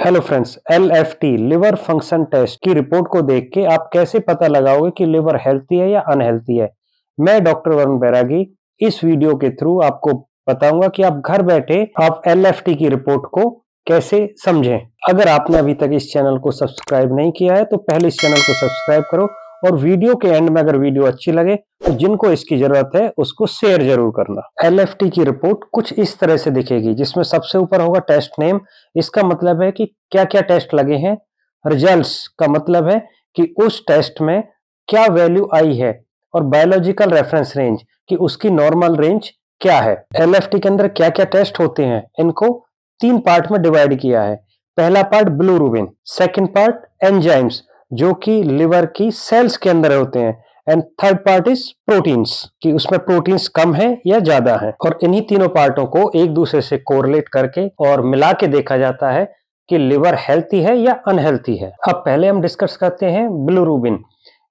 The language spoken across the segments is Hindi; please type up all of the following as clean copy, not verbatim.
Hello friends, LFT liver function test की रिपोर्ट को देख के आप कैसे पता लगाओगे कि लिवर हेल्थी है या अनहेल्थी है। मैं डॉक्टर वरुण बैरागी इस वीडियो के थ्रू आपको बताऊंगा कि आप घर बैठे आप एलएफटी की रिपोर्ट को कैसे समझें। अगर आपने अभी तक इस चैनल को सब्सक्राइब नहीं किया है तो पहले इस चैनल को सब्सक्राइब करो और वीडियो के एंड में अगर वीडियो अच्छी लगे तो जिनको इसकी जरूरत है उसको शेयर जरूर करना। एलएफटी की रिपोर्ट कुछ इस तरह से दिखेगी, जिसमें सबसे ऊपर होगा टेस्ट नेम। इसका मतलब है कि क्या क्या टेस्ट लगे हैं। रिजल्ट्स का मतलब है कि उस टेस्ट में क्या वैल्यू आई है, और बायोलॉजिकल रेफरेंस रेंज कि उसकी नॉर्मल रेंज क्या है। एलएफटी के अंदर क्या क्या टेस्ट होते हैं, इनको 3 पार्ट में डिवाइड किया है। पहला part bilirubin, second part enzymes जो कि लिवर की सेल्स के अंदर होते हैं, and third part is proteins कि उसमें प्रोटीन्स कम है या ज्यादा है। और इन्हीं तीनों पार्टों को एक दूसरे से कोरिलेट करके और मिला के देखा जाता है कि लिवर हेल्थी है या अनहेल्थी है। अब पहले हम डिस्कस करते हैं बिलिरुबिन।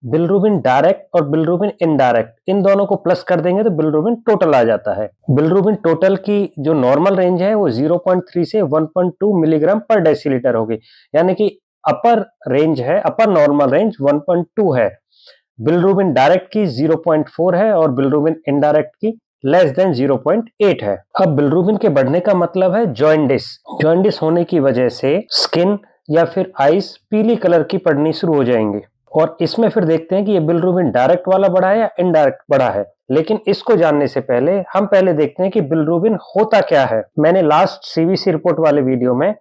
बिलिरुबिन डायरेक्ट और बिलिरुबिन इनडायरेक्ट, इन दोनों को प्लस कर देंगे तो बिलिरुबिन टोटल आ जाता है। बिलिरुबिन टोटल की जो नॉर्मल रेंज है वो 0.3 से 1.2 मिलीग्राम पर डेसीलीटर होगी, यानी कि अपर रेंज है, अपर नॉर्मल रेंज 1.2 है। बिलिरुबिन डायरेक्ट की 0.4 है और बिलिरुबिन इनडायरेक्ट की लेस देन 0.8 है। अब बिलिरुबिन के बढ़ने का मतलब है जॉन्डिस। जॉन्डिस होने की वजह से स्किन या फिर आईज पीली कलर की पड़नी शुरू हो जाएंगे। और इसमें फिर देखते हैं कि ये बिलिरुबिन डायरेक्ट वाला बढ़ा है या इनडायरेक्ट बढ़ा है। लेकिन इसको जानने से पहले हम पहले देखते हैं कि बिलिरुबिन होता क्या है। मैंने लास्ट सीबीसी रिपोर्ट वाले वीडियो में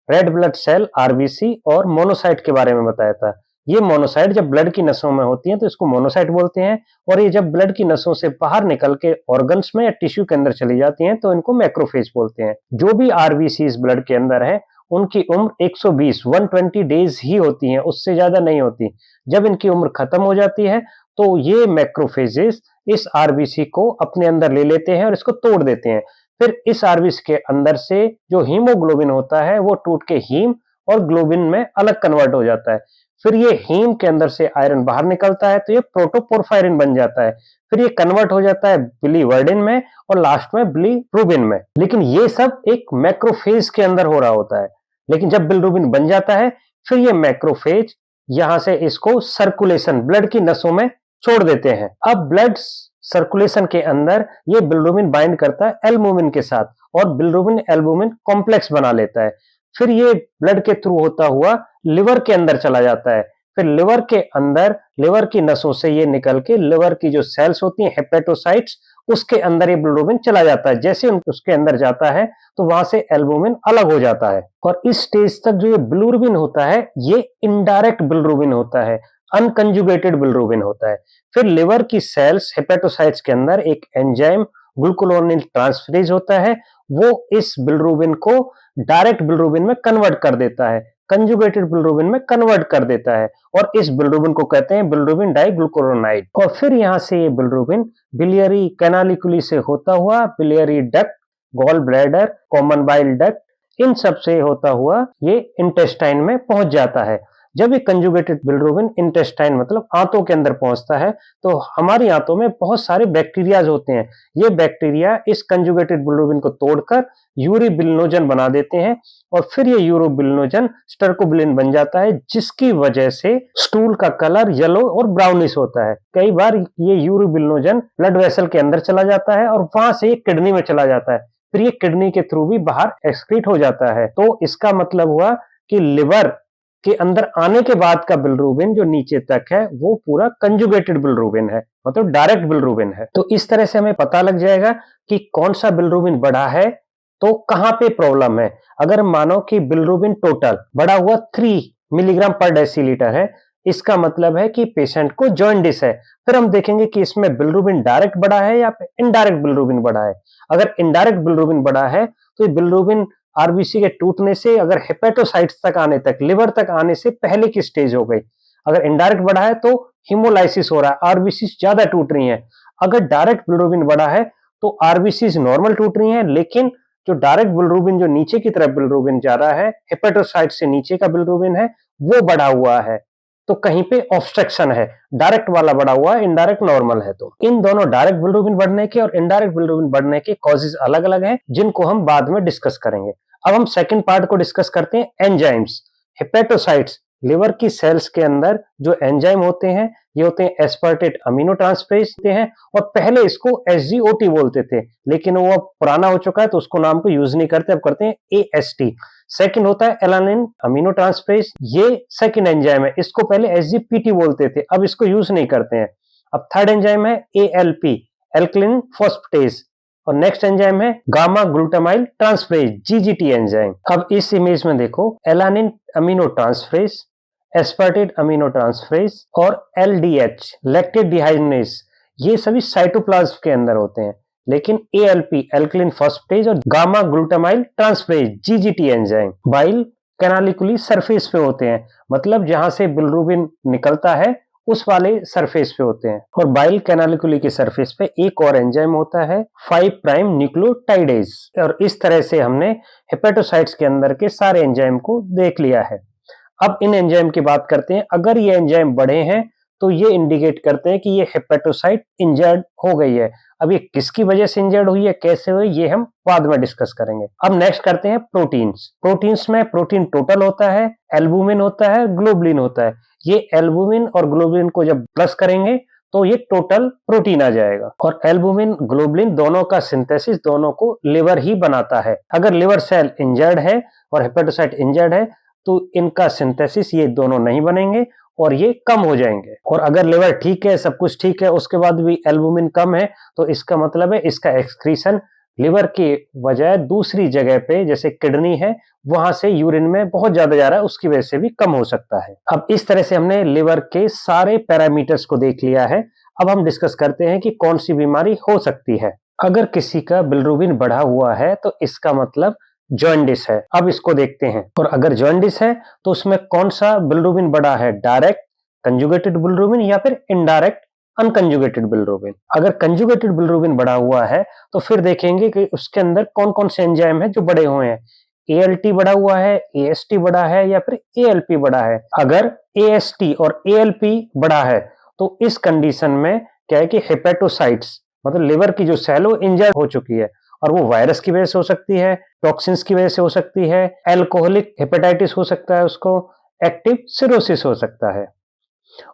रेड ब्लड सेल, आरबीसी और मोनोसाइट के बारे में बताया था। ये मोनोसाइट जब ब्लड की नसों में होती हैं तो इसको मोनोसाइट बोलते हैं, और ये जब ब्लड की नसों से बाहर निकल के ऑर्गन्स में या टिश्यू के अंदर चली जाती हैं तो इनको मैक्रोफेज बोलते हैं। जो भी आरबीसी ब्लड के अंदर है उनकी उम्र 120 डेज ही होती है, उससे ज्यादा नहीं होती। जब इनकी उम्र खत्म हो जाती है तो ये मैक्रोफेजेस इस आरबीसी को अपने अंदर ले लेते हैं और इसको तोड़ देते हैं। फिर इस आरबीसी के अंदर से जो हीमोग्लोबिन होता है वो टूट के हीम और ग्लोबिन में अलग कन्वर्ट हो जाता है। फिर ये हीम के अंदर से आयरन बाहर निकलता है तो ये प्रोटोपोरफायरिन बन जाता है। फिर ये कन्वर्ट हो जाता है बिलीवर्डिन में और लास्ट में बिलीरुबिन में। लेकिन ये सब एक मैक्रोफेज के अंदर हो रहा होता है। लेकिन जब बिलीरुबिन बन जाता है फिर ये मैक्रोफेज यहां से इसको सर्कुलेशन ब्लड की नसों में छोड़ देते हैं। अब ब्लड सर्कुलेशन के अंदर ये बिलिरुबिन बाइंड करता है एल्बुमिन के साथ और बिलिरुबिन एल्बुमिन कॉम्प्लेक्स बना लेता है। फिर ये ब्लड के थ्रू होता हुआ लिवर के अंदर चला जाता है। फिर लिवर के अंदर लिवर की नसों से ये निकल के लिवर की जो सेल्स होती हैं हेपेटोसाइट्स, उसके अंदर ये बिलिरुबिन चला जाता है। जैसे उसके अंदर जाता है तो वहां से एल्बुमिन अलग हो जाता है। और इस स्टेज तक जो ये बिलिरुबिन होता है ये इनडायरेक्ट बिलिरुबिन होता है, अनकंजुगेटेड बिलिरुबिन होता है। फिर लिवर की सेल्स हेपेटोसाइट्स के अंदर एक एंजाइम ग्लूकोलोनिल ट्रांसफरेज होता है, वो इस बिलिरुबिन को डायरेक्ट बिलिरुबिन में कन्वर्ट कर देता है, कंजुगेटेड बिलिरुबिन में कन्वर्ट कर देता है, और इस बिलिरुबिन को कहते हैं बिलिरुबिन डाइग्लूकुरोनाइड। और फिर यहां से ये बिलिरुबिन बिलियरी कैनालिकुली से होता हुआ biliary duct, gall bladder, common bile duct, इन सब से होता हुआ ये इंटेस्टाइन में पहुंच जाता है। जब ये कंजुगेटेड बिलिरुबिन इंटेस्टाइन मतलब आंतों के अंदर पहुंचता है तो हमारी आंतों में बहुत सारे बैक्टीरियाज होते हैं। ये बैक्टीरिया इस कंजुगेटेड बिलिरुबिन को तोड़कर यूरिबिलिनोजन बना देते हैं, और फिर ये यूरोबिलिनोजन स्टर्कोबिलिन बन जाता है, जिसकी वजह से स्टूल का कलर येलो और ब्राउनिश होता है। कई बार ये यूरोबिलिनोजन ब्लड वेसल के अंदर चला जाता है और वहां से किडनी में चला जाता है। फिर ये किडनी के थ्रू भी बाहर एक्सक्रीट हो जाता है। तो इसका मतलब हुआ कि लिवर के अंदर आने के बाद का बिलिरुबिन जो नीचे तक है वो पूरा कंजुगेटेड बिलिरुबिन है, मतलब डायरेक्ट बिलिरुबिन है। तो इस तरह से हमें पता लग जाएगा कि कौन सा बिलिरुबिन बढ़ा है तो कहां पे प्रॉब्लम है। अगर मानो कि बिलिरुबिन टोटल बढ़ा हुआ 3 मिलीग्राम पर डेसीलीटर है, इसका मतलब है कि पेशेंट को जॉन्डिस है। फिर हम देखेंगे कि इसमें बिलिरुबिन डायरेक्ट बढ़ा है या इनडायरेक्ट बिलिरुबिन बढ़ा है। अगर इनडायरेक्ट बिलिरुबिन बढ़ा है तो ये बिलिरुबिन आरबीसी के टूटने से अगर हेपेटोसाइट्स तक आने तक, लिवर तक आने से पहले की स्टेज हो गई। अगर इनडायरेक्ट बढ़ा है तो हिमोलाइसिस हो रहा है, आरबीसी ज्यादा टूट रही हैं। अगर डायरेक्ट बिलिरुबिन बढ़ा है तो आरबीसी नॉर्मल टूट रही हैं, लेकिन जो डायरेक्ट बिलिरुबिन जो नीचे की तरफ बिलिरुबिन जा रहा है, हेपेटोसाइट से नीचे का बिलिरुबिन है, वो बढ़ा हुआ है। तो कहीं पे ऑब्स्ट्रक्शन है, डायरेक्ट वाला बढ़ा हुआ है, इनडायरेक्ट नॉर्मल है। तो इन दोनों डायरेक्ट बिलिरुबिन बढ़ने के और इनडायरेक्ट बिलिरुबिन बढ़ने के कॉजेज अलग अलग हैं, जिनको हम बाद में डिस्कस करेंगे। अब हम सेकंड पार्ट को डिस्कस करते हैं, एंजाइम्स। हेपेटोसाइट्स, लिवर की सेल्स के अंदर जो एंजाइम होते हैं ये होते हैं एस्पार्टेट अमीनो ट्रांसफरेज होते हैं, और पहले इसको एसजीओटी बोलते थे, लेकिन वो अब पुराना हो चुका है तो उसको नाम को यूज नहीं करते, अब करते हैं एएसटी। सेकंड होता है एलानिन अमीनो ट्रांसफरेज, ये सेकंड एंजाइम है, इसको पहले एसजीपीटी बोलते थे, अब इसको यूज नहीं करते हैं। अब थर्ड एंजाइम है एएलपी, एल्कलिन फॉस्फेटेज, और नेक्स्ट एंजाइम है gamma glutamyl transferase, GGT enzyme. अब इस इमेज में देखो, alanine amino transferase, aspartate amino transferase और एलडीएच लैक्टेट डिहाइड्रोजिनेज, ये सभी साइटोप्लाज्म के अंदर होते हैं, लेकिन एएलपी एल्कलिन फॉस्फेटेज और gamma glutamyl transferase, GGT enzyme bile canaliculi surface पे होते हैं, मतलब जहां से बिलिरुबिन निकलता है उस वाले सरफेस पे होते हैं। और बाइल कैनालिकुली के सरफेस पे एक और एंजाइम होता है 5 प्राइम न्यूक्लियोटाइडेज। और इस तरह से हमने हेपेटोसाइट्स के अंदर के सारे एंजाइम को देख लिया है। अब इन एंजाइम की बात करते हैं। अगर ये एंजाइम बढ़े हैं तो ये इंडिकेट करते हैं कि ये हेपेटोसाइट इंजर्ड हो गई है। अब ये किसकी वजह से इंजर्ड हुई है, कैसे हुई, ये हम बाद में डिस्कस करेंगे। अब नेक्स्ट करते हैं प्रोटीन्स। प्रोटीन्स में प्रोटीन टोटल होता है, एल्बुमिन होता है, ग्लोबुलिन होता है। ये एल्बुमिन और ग्लोबुलिन को जब प्लस करेंगे तो ये टोटल प्रोटीन आ जाएगा। और एल्बुमिन ग्लोबुलिन दोनों का सिंथेसिस दोनों को लिवर ही बनाता है। अगर लिवर सेल इंजर्ड है और हेपेटोसाइट इंजर्ड है तो इनका सिंथेसिस ये दोनों नहीं बनेंगे और ये कम हो जाएंगे। और अगर लिवर ठीक है, सब कुछ ठीक है, उसके बाद भी एल्बुमिन कम है तो इसका मतलब है इसका एक्सक्रीशन लिवर की बजाय दूसरी जगह पे, जैसे किडनी है, वहां से यूरिन में बहुत ज्यादा जा रहा है, उसकी वजह से भी कम हो सकता है। अब इस तरह से हमने लिवर के सारे पैरामीटर्स को देख लिया है। अब हम डिस्कस करते हैं कि कौन सी बीमारी हो सकती है। अगर किसी का बिलिरुबिन बढ़ा हुआ है तो इसका मतलब जॉन्डिस है। अब इसको देखते हैं। और अगर जॉन्डिस है तो उसमें कौन सा बिलिरुबिन बढ़ा है, डायरेक्ट कंजुगेटेड बिलिरुबिन या फिर इनडायरेक्ट अनकंजुगेटेड बिलिरुबिन। अगर कंजुगेटेड बिलिरुबिन बढ़ा हुआ है तो फिर देखेंगे कि उसके अंदर कौन कौन से एंजाइम है जो बढ़े हुए हैं। एएलटी बढ़ा हुआ है, एएसटी बढ़ा है या फिर एएलपी बढ़ा है। अगर एएसटी और एएलपी बढ़ा है तो इस कंडीशन में क्या है कि हेपेटोसाइट्स मतलब लिवर की जो सेल वो इंजर्ड हो चुकी है, और वो वायरस की वजह से हो सकती है, टॉक्सिन्स की वजह से हो सकती है, एल्कोहलिक हेपेटाइटिस हो सकता है, उसको एक्टिव सिरोसिस हो सकता है।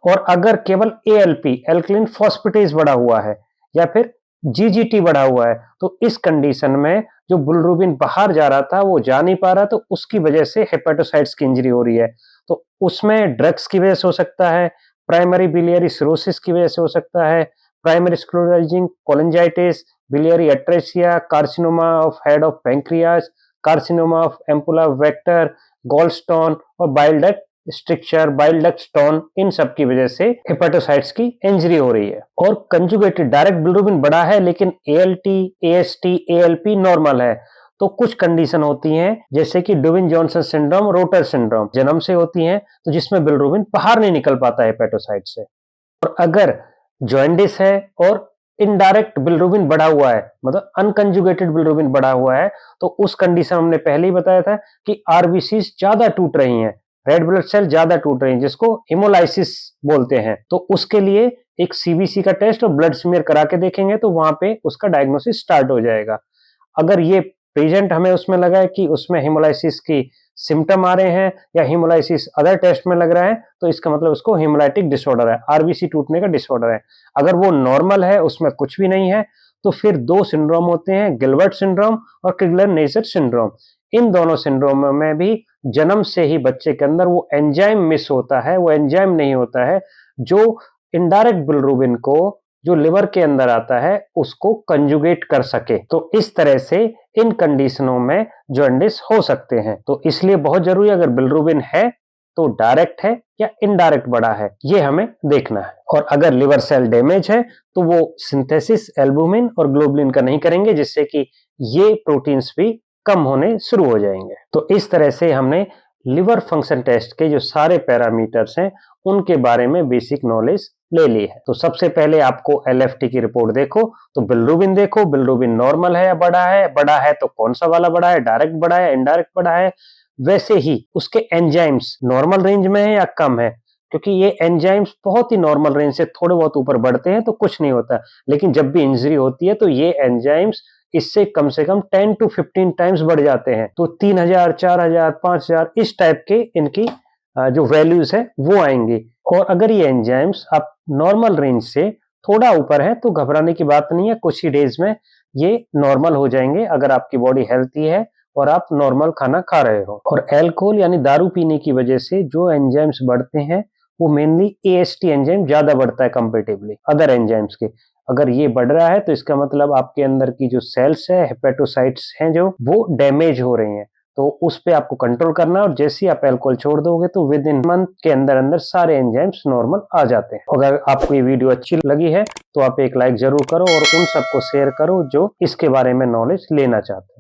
और अगर केवल एएलपी एल्कलिन फॉस्फेटेज बढ़ा हुआ है या फिर जीजीटी बढ़ा हुआ है तो इस कंडीशन में जो बिलिरुबिन बाहर जा रहा था वो जा नहीं पा रहा, तो उसकी वजह से हेपेटोसाइट्स की इंजरी हो रही है। तो उसमें ड्रग्स की वजह से हो सकता है, प्राइमरी बिलियरी सिरोसिस की वजह से हो सकता है, primary sclerosing cholangitis, biliary atresia, carcinoma of head of pancreas, carcinoma of ampulla Vater, gallstone और bile duct stricture, bile duct stone, इन सब की वजह से हेपेटोसाइट्स की इंजरी हो रही है। और कंजुगेटेड डायरेक्ट बिलिरुबिन बढ़ा है लेकिन एएलटी, एएसटी, एएलपी नॉर्मल है, तो कुछ कंडीशन होती हैं जैसे कि डुविन जॉनसन सिंड्रोम, रोटर सिंड्रोम, जन्म से होती हैं, तो जिसमें बिलिरुबिन बाहर नहीं निकल पाता है हेपेटोसाइट से। और अगर जॉन्डिस है और इनडायरेक्ट बिलिरुबिन बढ़ा हुआ है, मतलब अनकंजुगेटेड बिलिरुबिन बढ़ा हुआ है, तो उस कंडीशन हमने पहले ही बताया था कि आरबीसीज ज्यादा टूट रही हैं, रेड ब्लड सेल ज्यादा टूट रही हैं, जिसको हिमोलाइसिस बोलते हैं। तो उसके लिए एक सीबीसी का टेस्ट और ब्लड स्मीयर करा के देखेंगे तो वहां पे उसका डायग्नोसिस स्टार्ट हो जाएगा। अगर ये प्रेजेंट हमें उसमें लगा है कि उसमें हिमोलाइसिस की सिम्टम आ रहे हैं या हिमोलाइसिस अदर टेस्ट में लग रहा है तो इसका मतलब उसको हिमोलाइटिक डिसऑर्डर है, आरबीसी टूटने का डिसऑर्डर है। अगर वो नॉर्मल है, उसमें कुछ भी नहीं है, तो फिर दो सिंड्रोम होते हैं, गिलबर्ट सिंड्रोम और क्रिगलर-नेचर सिंड्रोम। इन दोनों सिंड्रोम में भी जन्म से ही बच्चे के अंदर वो एंजाइम मिस होता है, वो एंजाइम नहीं होता है जो इनडायरेक्ट बिलिरुबिन को जो लिवर के अंदर आता है उसको कंजुगेट कर सके। तो इस तरह से इन कंडीशनों में जॉन्डिस हो सकते हैं। तो इसलिए बहुत जरूरी, अगर बिलिरुबिन है तो डायरेक्ट है या इनडायरेक्ट बढ़ा है, ये हमें देखना है। और अगर लिवर सेल डैमेज है तो वो सिंथेसिस एल्बुमिन और ग्लोबुलिन का नहीं करेंगे, जिससे कि ये प्रोटीन्स भी कम होने शुरू हो जाएंगे। तो इस तरह से हमने लिवर फंक्शन टेस्ट के जो सारे पैरामीटर्स हैं उनके बारे में बेसिक नॉलेज ले ली है। तो सबसे पहले आपको एलएफटी की रिपोर्ट देखो, तो बिलिरुबिन देखो, बिलिरुबिन नॉर्मल है या बढ़ा है, बढ़ा है तो कौन सा वाला बढ़ा है, डायरेक्ट बढ़ा है, इनडायरेक्ट बढ़ा है। वैसे ही उसके एंजाइम्स नॉर्मल रेंज में है या कम है, क्योंकि ये एंजाइम्स बहुत ही नॉर्मल रेंज से थोड़े बहुत ऊपर बढ़ते हैं तो कुछ नहीं होता, लेकिन जब भी इंजरी होती है तो ये एंजाइम्स इससे कम से कम 10 to 15 टाइम्स बढ़ जाते हैं। तो 3000, 4000, 5000 इस टाइप के इनकी जो वैल्यूज है वो आएंगे। और अगर ये एंजाइम्स आप नॉर्मल रेंज से थोड़ा ऊपर है तो घबराने की बात नहीं है, कुछ ही डेज में ये नॉर्मल हो जाएंगे अगर आपकी बॉडी हेल्थी है और आप नॉर्मल खाना खा रहे हो। और अल्कोहल यानी दारू पीने की वजह से जो एंजाइम्स बढ़ते हैं वो मेनली AST एंजाइम ज्यादा बढ़ता है कंपेरेटिवली अदर एंजाइम्स के। अगर ये बढ़ रहा है तो इसका मतलब आपके अंदर की जो सेल्स है, हेपेटोसाइट्स हैं जो, वो डैमेज हो रहे हैं। तो उस पे आपको कंट्रोल करना है और जैसे ही आप अल्कोहल छोड़ दोगे तो विद इन मंथ के अंदर अंदर सारे एंजाइम्स नॉर्मल आ जाते हैं। अगर आपको ये वीडियो अच्छी लगी है तो आप एक लाइक जरूर करो और उन सबको शेयर करो जो इसके बारे में नॉलेज लेना चाहते हैं।